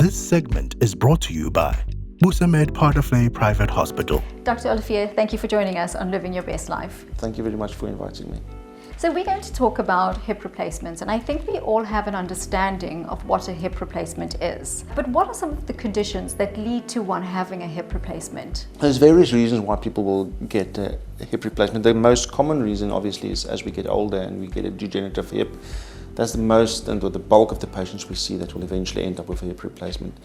This segment is brought to you by Busamed Paardersvlei Private Hospital. Dr. Olivier, thank you for joining us on Living Your Best Life. Thank you very much for inviting me. So we're going to talk about hip replacements, and I think we all have an understanding of what a hip replacement is. But what are some of the conditions that lead to one having a hip replacement? There's various reasons why people will get a hip replacement. The most common reason, obviously, is as we get older and we get a degenerative hip. That's the most and the bulk of the patients we see that will eventually end up with a hip replacement.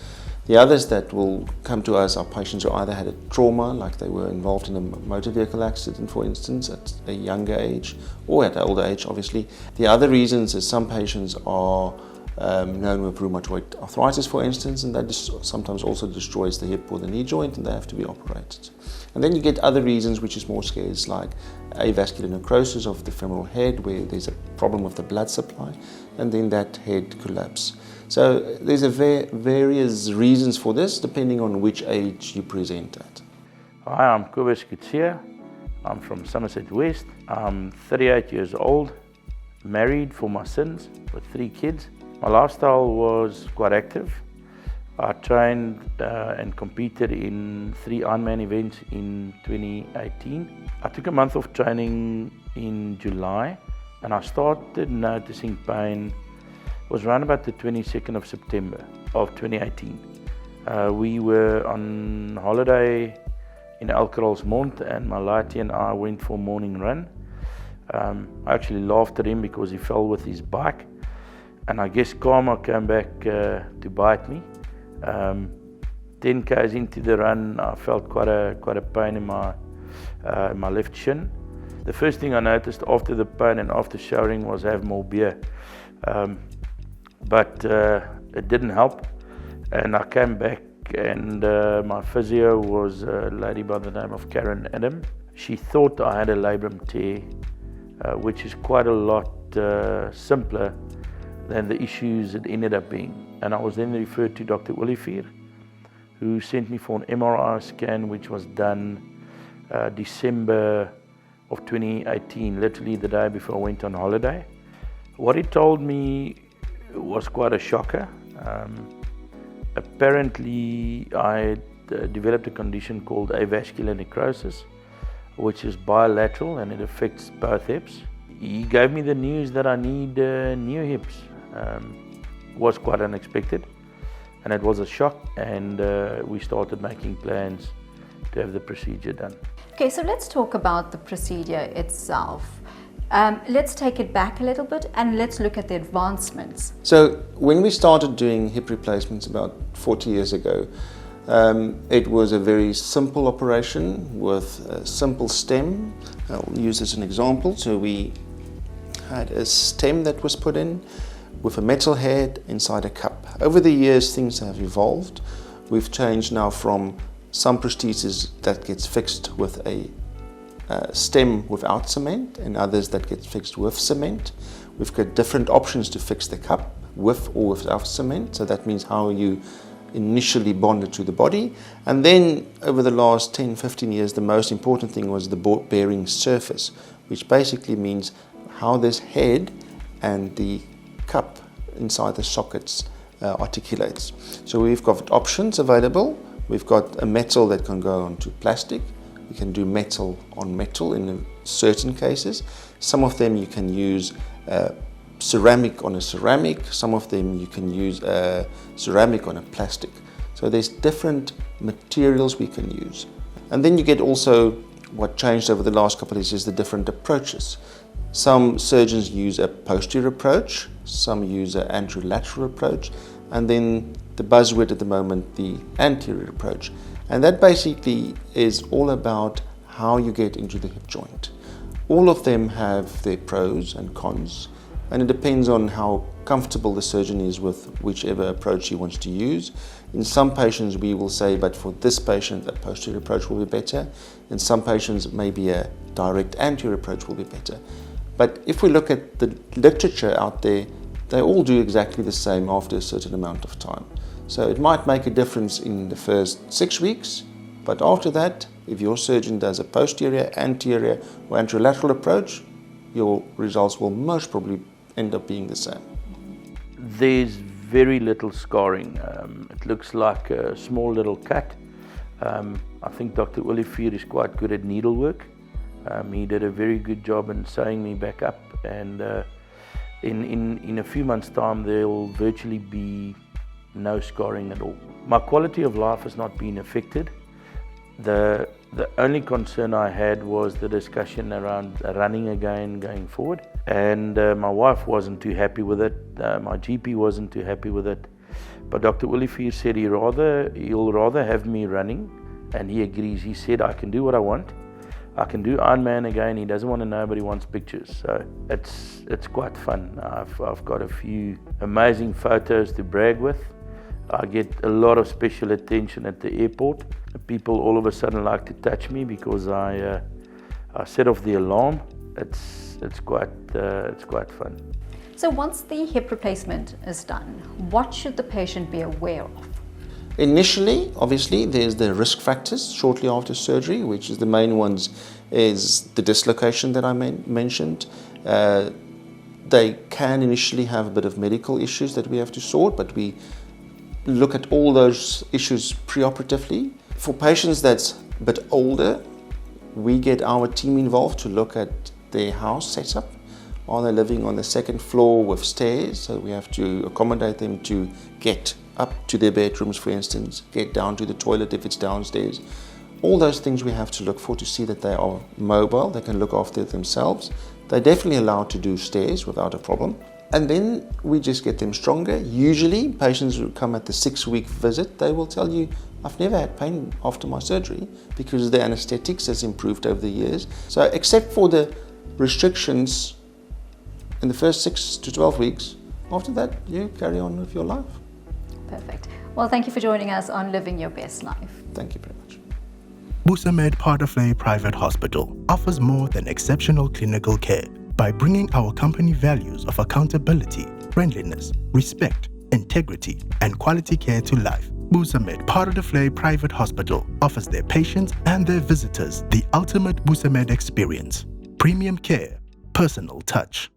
The others that will come to us are patients who either had a trauma, like they were involved in a motor vehicle accident, for instance, at a younger age, or at an older age, obviously. The other reasons is some patients are known with rheumatoid arthritis, for instance, and that sometimes also destroys the hip or the knee joint, and they have to be operated. And then you get other reasons, which is more scarce, like avascular necrosis of the femoral head, where there's a problem with the blood supply, and then that head collapse. So there's various reasons for this, depending on which age you present at. Hi, I'm Kobus Kutsia. I'm from Somerset West. I'm 38 years old, married for my sins, with 3 kids. My lifestyle was quite active. I trained and competed in 3 Ironman events in 2018. I took a month of training in July, and I started noticing pain. It was around about the 22nd of September of 2018. We were on holiday in Elkeralsmond, and my laity and I went for a morning run. I actually laughed at him because he fell with his bike, and I guess karma came back to bite me. 10 k's into the run, I felt quite a pain in my left shin. The first thing I noticed after the pain and after showering was have more beer, but it didn't help, and I came back, and my physio was a lady by the name of Karen Adam. She thought I had a labrum tear, which is quite a lot simpler than the issues it ended up being. And I was then referred to Dr. Olivier, who sent me for an MRI scan, which was done December of 2018, literally the day before I went on holiday. What he told me was quite a shocker. Apparently, I had developed a condition called avascular necrosis, which is bilateral and it affects both hips. He gave me the news that I need new hips. Was quite unexpected, and it was a shock, and we started making plans to have the procedure done. Okay, so let's talk about the procedure itself. Let's take it back a little bit and let's look at the advancements. So when we started doing hip replacements about 40 years ago, it was a very simple operation with a simple stem. I'll use as an example. So we had a stem that was put in with a metal head inside a cup. Over the years, things have evolved. We've changed now from some prostheses that gets fixed with a stem without cement, and others that get fixed with cement. We've got different options to fix the cup, with or without cement. So that means how you initially bond it to the body. And then over the last 10, 15 years, the most important thing was the bearing surface, which basically means how this head and the cup inside the sockets articulates. So we've got options available. We've got a metal that can go onto plastic. We can do metal on metal in certain cases. Some of them you can use ceramic on a ceramic. Some of them you can use ceramic on a plastic. So there's different materials we can use. And then you get also what changed over the last couple of years is the different approaches. Some surgeons use a posterior approach, some use an anterolateral approach, and then the buzzword at the moment, the anterior approach. And that basically is all about how you get into the hip joint. All of them have their pros and cons, and it depends on how comfortable the surgeon is with whichever approach he wants to use. In some patients we will say, but for this patient a posterior approach will be better. In some patients maybe a direct anterior approach will be better. But if we look at the literature out there, they all do exactly the same after a certain amount of time. So it might make a difference in the first 6 weeks, but after that, if your surgeon does a posterior, anterior or anterolateral approach, your results will most probably end up being the same. There's very little scarring. It looks like a small little cut. I think Dr. Olivier is quite good at needlework. He did a very good job in sewing me back up, and in a few months' time there'll virtually be no scarring at all. My quality of life has not been affected. The only concern I had was the discussion around running again going forward, and my wife wasn't too happy with it. My GP wasn't too happy with it, but Dr. Olivier said he'll rather have me running, and he agrees. He said I can do what I want. I can do Ironman again. He doesn't want to know, but he wants pictures. So it's quite fun. I've got a few amazing photos to brag with. I get a lot of special attention at the airport. People all of a sudden like to touch me because I set off the alarm. It's quite fun. So once the hip replacement is done, what should the patient be aware of? Initially, obviously, there's the risk factors shortly after surgery, which is the main ones is the dislocation that I mentioned. They can initially have a bit of medical issues that we have to sort, but we look at all those issues preoperatively. For patients that's a bit older, we get our team involved to look at their house setup. Are they living on the second floor with stairs? So we have to accommodate them to get up to their bedrooms, for instance, get down to the toilet if it's downstairs. All those things we have to look for to see that they are mobile, they can look after themselves. They're definitely allowed to do stairs without a problem. And then we just get them stronger. Usually, patients who come at the 6-week visit, they will tell you, I've never had pain after my surgery because the anesthetics has improved over the years. So except for the restrictions in the first 6 to 12 weeks, after that, you carry on with your life. Perfect. Well, thank you for joining us on Living Your Best Life. Thank you very much. Busamed Paarderbly Private Hospital offers more than exceptional clinical care by bringing our company values of accountability, friendliness, respect, integrity, and quality care to life. Busamed Paarderbly Private Hospital offers their patients and their visitors the ultimate Busamed experience. Premium care, personal touch.